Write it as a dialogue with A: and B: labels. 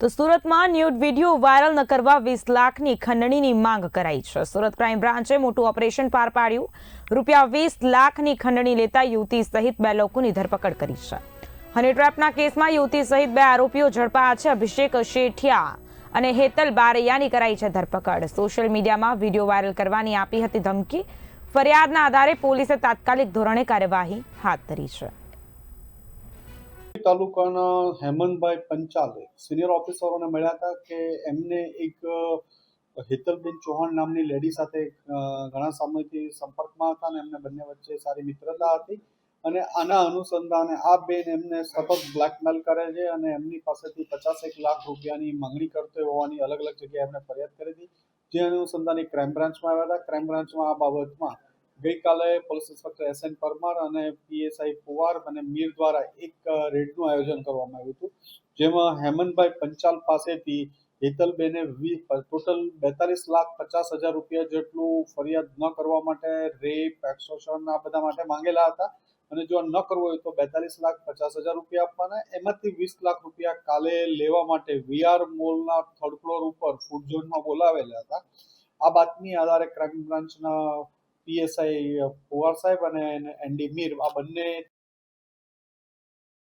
A: તો સુરતમાં nude video viral ન કરવા 20 લાખની ખંડણીની માંગ કરાઈ છે। સુરત ક્રાઇમ બ્રાન્ચે મોટું ઓપરેશન પાર પાડ્યું। રૂપિયા 20 લાખની ખંડણી લેતા યુવતી સહિત 2 લોકોની ધરપકડ કરી છે। હની ટ્રેપના કેસમાં યુવતી સહિત 2 આરોપીઓ ઝડપાયા છે। અભિષેક શેઠિયા અને હેતલ બારૈયાની કરાઈ છે ધરપકડ। સોશિયલ મીડિયામાં વિડીયો વાયરલ કરવાની આપી હતી ધમકી। ફરિયાદના આધારે પોલીસે તાત્કાલિક ધોરણે કાર્યવાહી હાથ ધરી છે।
B: તાલુકાના હેમંતભાઈ પંચાલે સિનિયર ઓફિસરોને મળ્યા હતા કે એમને એક હેતલબેન ચૌહાણ નામની લેડી સાથે ઘણા સમયથી સંપર્કમાં હતા અને એમને બંને વચ્ચે સારી મિત્રતા હતી અને આના અનુસંધાને આ બેન એમને સતત બ્લેકમેલ કરે છે અને એમની પાસેથી 51 લાખ રૂપિયાની માંગણી કરતો હોવાની અલગ અલગ જગ્યાએ એમને ફરિયાદ કરી હતી। જે અનુસંધાને ક્રાઇમ બ્રાન્ચમાં આવ્યા હતા। ક્રાઇમ બ્રાન્ચમાં આ બાબતમાં ગઈકાલે પોલીસ ઇન્સ્પેક્ટર SN પરમાર અને PSI પુવાર અને મીર દ્વારા એક રેડનું આયોજન કરવામાં આવ્યું હતું, જેમાં હેમંતભાઈ પંચાલ પાસેથી હેતલબેને ટોટલ 42,50,000 રૂપિયા જેટલું ફરિયાદ ન કરવા માટે, રેપ, એક્સટોર્શન આ બધા માટે માંગેલા હતા અને જો ન કરવો હોય તો 42,50,000 રૂપિયા આપવાના। એમાંથી 20 લાખ રૂપિયા કાલે લેવા માટે VR મોલના 3rd ફ્લોર ઉપર ફૂડ ઝોનમાં બોલાવેલા હતા। આ બાતમી આધારે ક્રાઇમ બ્રાન્ચના PSI પુવાર સાહેબ અને ND મીર આ બંને